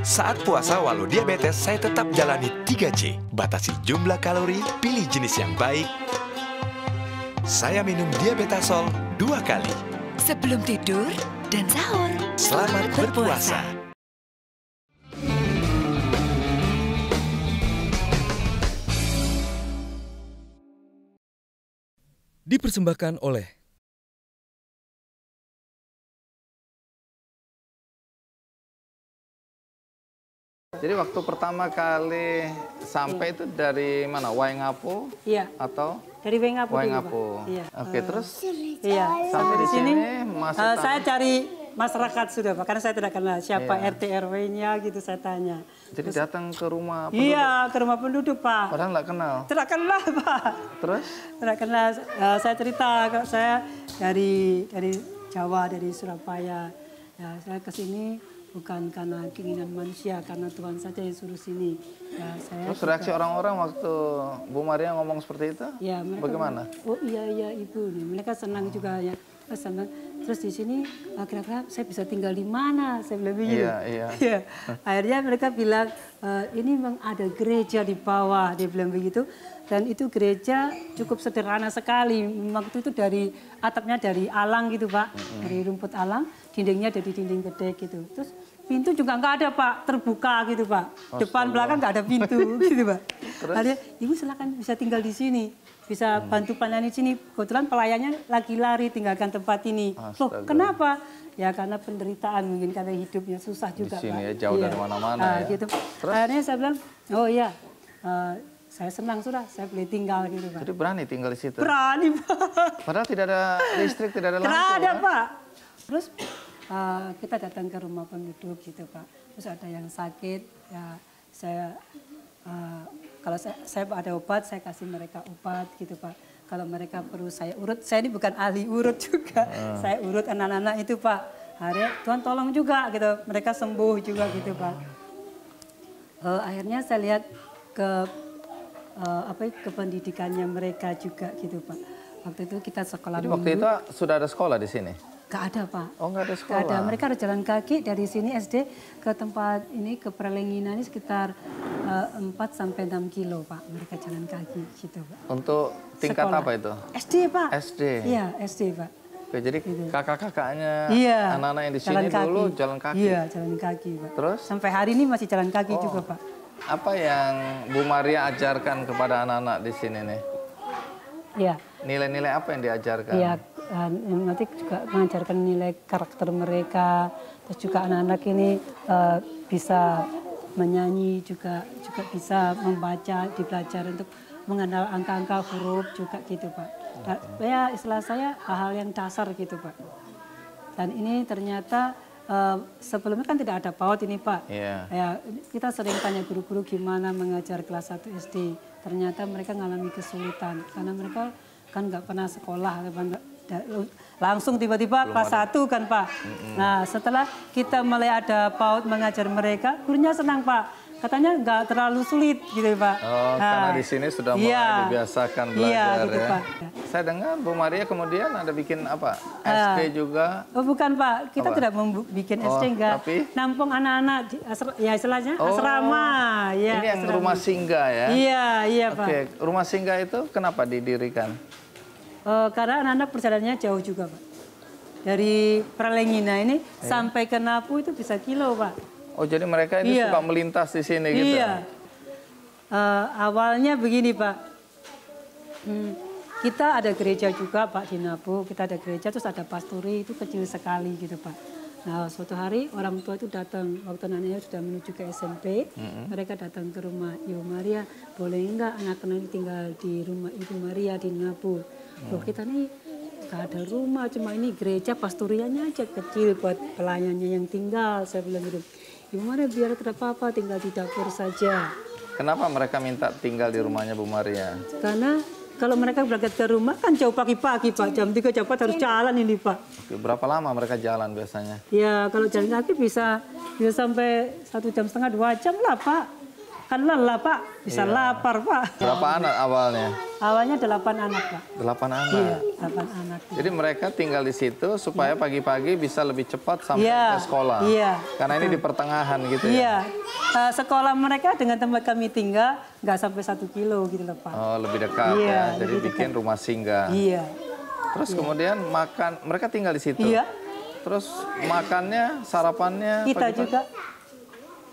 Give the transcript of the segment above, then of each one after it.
Saat puasa walau diabetes, saya tetap jalani 3C. Batasi jumlah kalori, pilih jenis yang baik. Saya minum Diabetasol 2 kali. Sebelum tidur dan sahur. Selamat berpuasa. Dipersembahkan oleh Jadi waktu pertama kali sampai itu dari mana? Waingapu? Iya. Atau? Dari Waingapu. Waingapu. Iya. Oke, terus? Iya. Sampai di sini masih saya cari masyarakat sudah, Pak. Karena saya tidak kenal siapa RT RW-nya gitu saya tanya. Jadi datang ke rumah penduduk? Iya, ke rumah penduduk, Pak. Padahal nggak kenal? Tidak kenal, Pak. Terus? Tidak kenal. Saya cerita, kalau saya dari Jawa, dari Surabaya. Ya, saya ke sini bukan karena keinginan manusia, karena Tuhan saja yang suruh sini. Ya, terus reaksi orang-orang waktu Bu Maria ngomong seperti itu? Ya, mereka, bagaimana? Oh iya Ibu, mereka senang juga ya. Senang. Terus di sini kira-kira saya bisa tinggal di mana? Saya bilang begitu. Iya. Ya. Akhirnya mereka bilang ini memang ada gereja di bawah, dia bilang begitu. Dan itu gereja cukup sederhana sekali. Waktu itu dari atapnya dari alang gitu Pak, dari rumput alang, dindingnya dari dinding gede gitu. Terus pintu juga nggak ada Pak, terbuka gitu Pak. Depan belakang nggak ada pintu gitu Pak. Akhirnya Ibu silakan bisa tinggal di sini, bisa bantu pelayanan di sini. Kebetulan pelayannya lagi lari tinggalkan tempat ini. Loh kenapa? Ya karena penderitaan mungkin, karena hidupnya susah juga di sini Pak. Ya, jauh dari mana-mana ya. Gitu. Akhirnya saya bilang, oh iya. Saya senang sudah, saya boleh tinggal gitu Pak. Jadi berani tinggal di situ? Berani Pak. Padahal tidak ada listrik, tidak ada lampu. Tidak ada Pak. Terus kita datang ke rumah penduduk gitu Pak. Terus ada yang sakit, ya saya kalau saya ada obat, saya kasih mereka obat gitu Pak. Kalau mereka perlu saya urut, saya ini bukan ahli urut juga. Saya urut anak-anak itu Pak. Akhirnya Tuhan tolong juga gitu, mereka sembuh juga gitu Pak. Akhirnya saya lihat ke pendidikannya mereka juga gitu Pak. Waktu itu kita sekolah Jadi waktu itu sudah ada sekolah di sini? Gak ada Pak. Oh nggak ada sekolah? Gak ada, mereka harus jalan kaki dari sini SD ke tempat ini, ke Perelengina ini sekitar 4-6 kilo Pak. Mereka jalan kaki gitu Pak. Untuk tingkat sekolah. Apa itu? SD Pak. SD? Iya SD Pak. Oke, jadi gitu. Kakak-kakaknya anak-anak yang di sini dulu jalan kaki? Iya jalan kaki Pak. Terus? Sampai hari ini masih jalan kaki juga Pak. Apa yang Bu Maria ajarkan kepada anak-anak di sini nih? Iya. Nilai-nilai apa yang diajarkan? Iya, nanti juga mengajarkan nilai karakter mereka. Terus juga anak-anak ini bisa menyanyi, juga bisa membaca, dipelajari untuk mengenal angka-angka huruf juga gitu Pak. Ya istilah saya hal-hal yang dasar gitu Pak. Dan ini ternyata sebelumnya kan tidak ada PAUD ini Pak. Ya, kita sering tanya guru-guru gimana mengajar kelas 1 SD. Ternyata mereka mengalami kesulitan karena mereka kan nggak pernah sekolah, langsung tiba-tiba kelas 1 kan Pak. Nah setelah kita mulai ada PAUD mengajar mereka, gurunya senang Pak. Katanya nggak terlalu sulit gitu Pak. Oh, karena di sini sudah mulai dibiasakan belajar gitu, ya. Pak. Saya dengar Bu Maria kemudian ada bikin apa? SD juga? Oh bukan Pak, kita tidak bikin SD enggak. Tapi? Nampung anak-anak, ya istilahnya asrama. Ya, ini yang asrama. rumah singgah ya? Iya Pak. Oke, rumah singgah itu kenapa didirikan? Karena anak-anak perjalanannya jauh juga Pak. Dari Perelengina ini sampai ke Napu itu bisa kilo Pak. Oh jadi mereka ini suka melintas di sini gitu? Iya. Awalnya begini Pak. Kita ada gereja juga Pak di Napu. Kita ada gereja terus ada pasturi itu kecil sekali gitu Pak. Nah suatu hari orang tua itu datang waktu anaknya sudah menuju ke SMP. Mereka datang ke rumah Ibu Maria. Boleh enggak anak-anak tinggal di rumah Ibu Maria di Napu? Loh kita nih gak ada rumah, cuma ini gereja pasturiannya aja kecil buat pelayannya yang tinggal. Saya bilang gitu. Ibu Maria biar tidak apa-apa tinggal di dapur saja. Kenapa mereka minta tinggal di rumahnya Bu Maria? Karena kalau mereka berangkat ke rumah kan jauh pagi-pagi Pak, jam 3 jam 4 harus jalan ini Pak. Oke, berapa lama mereka jalan biasanya? Ya kalau jalan kaki bisa sampai 1,5 jam 2 jam lah Pak. kan lelah Pak, bisa lapar Pak. Berapa anak awalnya? Awalnya 8 anak Pak. 8 anak? Iya, 8 anak. Jadi mereka tinggal di situ supaya pagi-pagi bisa lebih cepat sampai ke sekolah? Iya. Karena ini di pertengahan gitu ya? Iya. Sekolah mereka dengan tempat kami tinggal nggak sampai 1 kilo gitu loh Pak. Oh, lebih dekat Iya, ya? Jadi lebih bikin dekat. rumah singgah? Iya. Terus kemudian makan, mereka tinggal di situ? Iya. Terus makannya, sarapannya? Kita pagi-pagi? juga.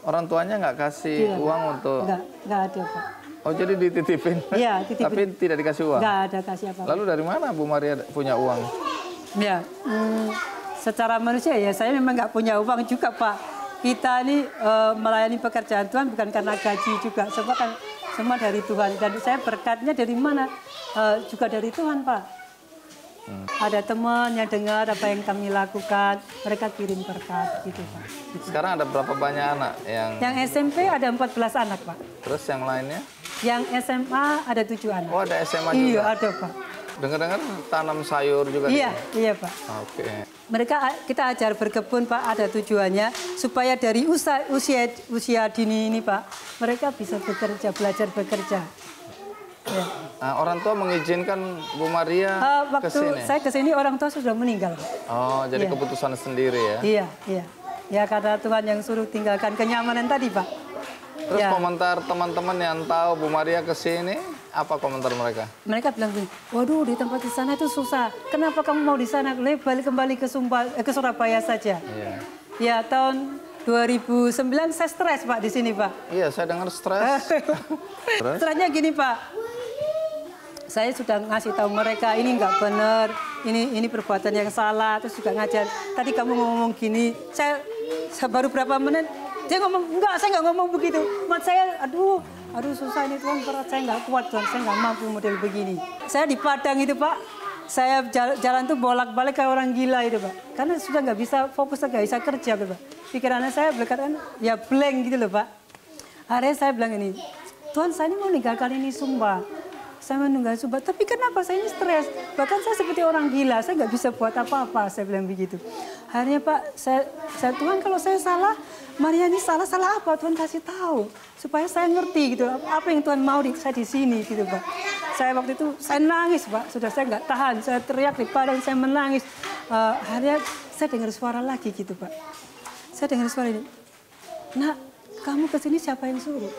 Orang tuanya nggak kasih Tidak. uang untuk... Nggak ada Pak. Oh, jadi dititipin? Iya, dititipin. Tapi tidak dikasih uang? Nggak ada kasih apa-apa. Lalu dari mana Bu Maria punya uang? Ya, secara manusia ya saya memang nggak punya uang juga Pak. Kita ini melayani pekerjaan Tuhan bukan karena gaji juga, semua dari Tuhan. Dan saya berkatnya dari mana? Juga dari Tuhan Pak. Ada teman yang dengar apa yang kami lakukan, mereka kirim berkat gitu Pak. Gitu. Sekarang ada berapa banyak anak yang... Yang SMP ada 14 anak Pak. Terus yang lainnya? Yang SMA ada 7 anak. Oh, ada SMA juga? Iya ada Pak. Dengar-dengar tanam sayur juga? Iya, di sini? iya Pak. Oke. Mereka kita ajar berkebun Pak, ada tujuannya supaya dari usia dini ini Pak, mereka bisa bekerja, belajar bekerja. Ya. Nah, orang tua mengizinkan Bu Maria ke Waktu sini? saya ke sini orang tua sudah meninggal Pak. Oh, jadi Iya. keputusan sendiri ya? Iya, iya. Ya karena Tuhan yang suruh tinggalkan kenyamanan tadi Pak. Terus Ya. komentar teman-teman yang tahu Bu Maria ke sini, apa komentar mereka? Mereka bilang gini, waduh di tempat di sana itu susah. Kenapa kamu mau di sana? Lebih balik kembali ke Surabaya saja. Iya. Ya tahun 2009 saya stres Pak di sini Pak. Iya, saya dengar stres. Terus? Stresnya gini Pak. Saya sudah ngasih tahu mereka ini nggak benar, ini perbuatan yang salah, terus juga ngajar. Tadi kamu ngomong gini, saya baru berapa menit dia ngomong enggak, saya nggak ngomong begitu. Mat saya, aduh susah ini Tuhan, berat saya nggak kuat Tuhan, saya nggak mampu model begini. Saya di Padang itu Pak, saya jalan tuh bolak-balik kayak orang gila itu Pak, karena sudah nggak bisa fokus, nggak bisa kerja Pak. Pikirannya saya berkata ya blank gitu loh Pak. Akhirnya saya bilang ini, Tuhan saya ini mau meninggalkan ini sumpah. Saya menunggal sumpah, tapi kenapa saya ini stres? Bahkan saya seperti orang gila, saya nggak bisa buat apa-apa, saya bilang begitu. Akhirnya Pak, saya Tuhan kalau saya salah, Maria ini salah apa? Tuhan kasih tahu, supaya saya ngerti gitu, apa yang Tuhan mau saya di sini gitu Pak. Saya waktu itu, saya nangis Pak, sudah saya nggak tahan, saya teriak di padang, saya menangis. Akhirnya saya dengar suara lagi gitu Pak. Saya dengar suara ini, Nak, kamu kesini siapa yang suruh?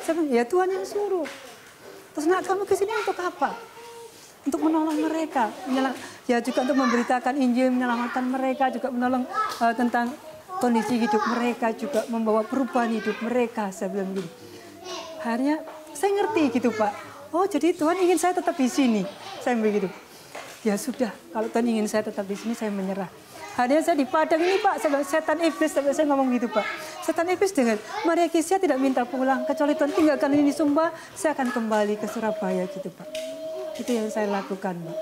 Saya bilang, ya Tuhan yang suruh. Terus Nak, kamu kesini untuk apa? Untuk menolong mereka, ya juga untuk memberitakan Injil, menyelamatkan mereka, juga menolong tentang kondisi hidup mereka, juga membawa perubahan hidup mereka, saya bilang gini. Akhirnya saya ngerti gitu Pak. Oh jadi Tuhan ingin saya tetap di sini, saya begitu. Ya sudah, kalau Tuhan ingin saya tetap di sini, saya menyerah. Akhirnya saya di Padang ini Pak, setan iblis, saya ngomong gitu Pak. Setan iblis dengan Maria Kesia tidak minta pulang, kecuali Tuhan tinggalkan ini sumpah, saya akan kembali ke Surabaya gitu Pak. Itu yang saya lakukan Pak.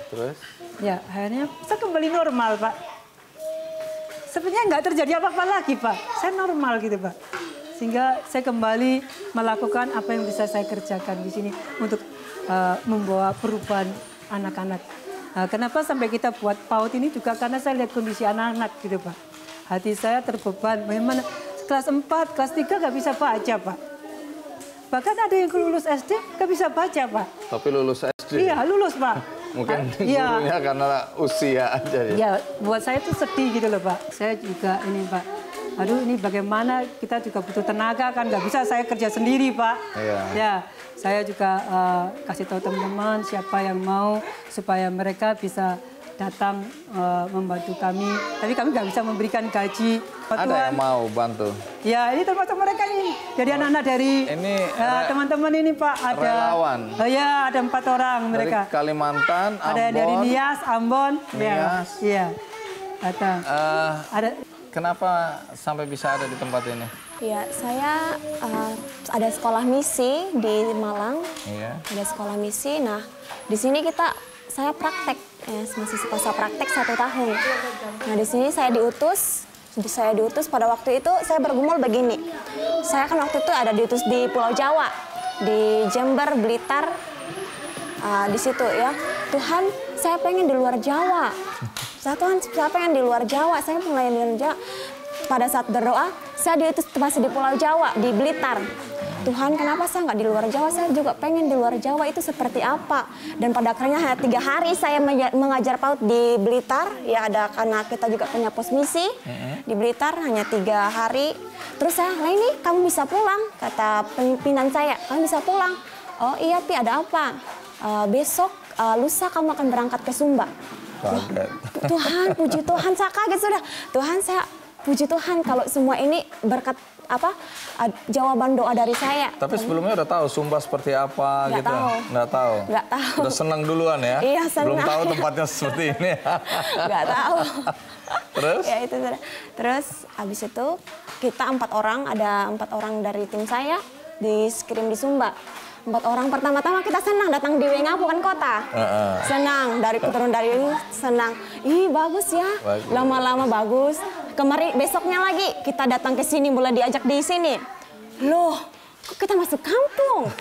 Terus? Ya akhirnya saya kembali normal Pak. Sebenarnya nggak terjadi apa-apa lagi Pak, saya normal gitu Pak. Sehingga saya kembali melakukan apa yang bisa saya kerjakan di sini untuk membawa perubahan anak-anak. Kenapa sampai kita buat PAUD ini juga karena saya lihat kondisi anak-anak gitu Pak. Hati saya terbeban, bagaimana kelas 4, kelas 3 nggak bisa baca Pak. Bahkan ada yang lulus SD nggak bisa baca Pak. Tapi lulus SD? Iya lulus Pak. Mungkin gurunya karena usia aja ya? Ya buat saya itu sedih gitu loh Pak. Saya juga ini Pak, aduh ini bagaimana kita juga butuh tenaga kan, nggak bisa saya kerja sendiri Pak. Iya. Ya saya juga kasih tahu teman-teman siapa yang mau supaya mereka bisa datang membantu kami. Tapi kami nggak bisa memberikan gaji. Ada yang mau bantu? Ya ini termasuk mereka ini. Jadi anak-anak dari teman-teman ini Pak. Ada relawan? Ya ada 4 orang mereka. Dari Kalimantan, Ambon. Ada dari Nias, Ambon. Nias. Iya. Datang. Ada. Kenapa sampai bisa ada di tempat ini? Ya, saya ada sekolah misi di Malang. Iya. Ada sekolah misi. Nah, di sini saya praktek, masih saya praktek 1 tahun. Nah, di sini saya diutus. Pada waktu itu saya bergumul begini. Saya kan waktu itu ada diutus di Pulau Jawa, di Jember, Blitar, di situ ya. Tuhan, saya pengen di luar Jawa. Tuhan, saya pengen di luar Jawa. Saya mulai di luar Jawa. Pada saat berdoa, Saya diutus masih di Pulau Jawa, di Blitar. Tuhan, kenapa saya nggak di luar Jawa? Saya juga pengen di luar Jawa itu seperti apa. Dan pada akhirnya hanya 3 hari saya mengajar PAUD di Blitar. Ya ada karena kita juga punya pos misi di Blitar, hanya 3 hari. Terus saya, nah ini kamu bisa pulang, kata pimpinan saya, kamu bisa pulang. Oh iya Pi, ada apa? Besok lusa kamu akan berangkat ke Sumba. Tuhan, puji Tuhan, saya kaget sudah. Tuhan, saya puji Tuhan kalau semua ini berkat jawaban doa dari saya. Tapi sebelumnya udah tahu Sumba seperti apa Nggak gitu? tahu. Nggak tahu. Nggak tahu. Udah senang duluan ya? Iya, senang. Belum tahu tempatnya seperti ini. Nggak tahu. Terus? Ya itu sudah. Terus habis itu kita 4 orang, ada 4 orang dari tim saya dikirim di Sumba. 4 orang pertama-tama kita senang datang di Wengapu kan kota. Senang turun dari ini senang. Ih bagus ya. Lama-lama bagus. Kemarin besoknya lagi kita datang ke sini mulai diajak di sini. Loh, kok kita masuk kampung?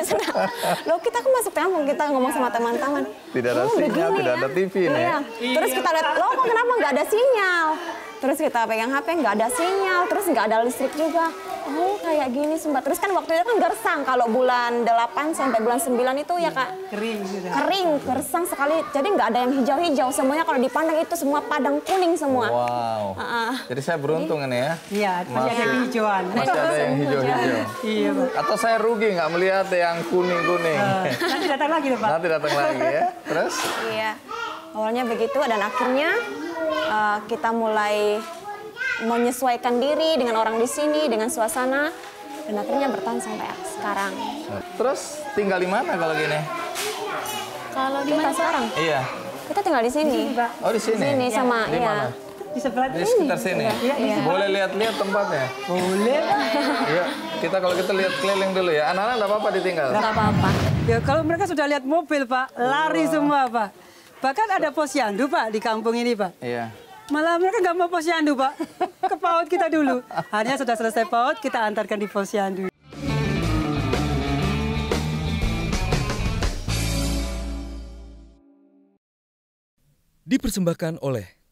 Senang. Loh, kita kok masuk kampung? Kita ngomong sama teman-teman. Tidak ada sinyal, tidak ada TV nih. Iya. Terus kita lihat, loh kok kenapa nggak ada sinyal? Terus kita pegang HP, nggak ada sinyal, terus nggak ada listrik juga. Oh kayak gini Sumba. Terus kan waktu itu kan gersang, kalau bulan 8 sampai bulan 9 itu ya Kak. Kering, gersang sekali. Jadi nggak ada yang hijau-hijau. Semuanya kalau dipandang itu semua padang kuning semua. Wow. Jadi saya beruntung ini ya. Iya, masih ada hijauan. Masih ada yang hijau-hijau. Iya, Pak. Atau saya rugi nggak melihat yang kuning-kuning. Nanti datang lagi Pak. Nanti datang lagi ya. Terus? Iya. Awalnya begitu dan akhirnya kita mulai menyesuaikan diri dengan orang di sini, dengan suasana, dan akhirnya bertahan sampai sekarang. Terus tinggal di mana kalau gini? Kalau di mana sekarang? Iya. Kita tinggal di sini. Oh di sini? Di sini sama, Di mana? Di sebelah Di sekitar sini? Iya. Boleh lihat-lihat tempatnya? boleh. Iya. Kalau kita lihat keliling dulu ya. Anak-anak nggak apa-apa ditinggal? Nggak apa-apa. Ya kalau mereka sudah lihat mobil Pak, lari semua Pak. Bahkan ada posyandu Pak di kampung ini Pak. Iya. Malah mereka nggak mau posyandu Pak. Ke PAUD kita dulu. Hanya sudah selesai PAUD kita antarkan di posyandu. Dipersembahkan oleh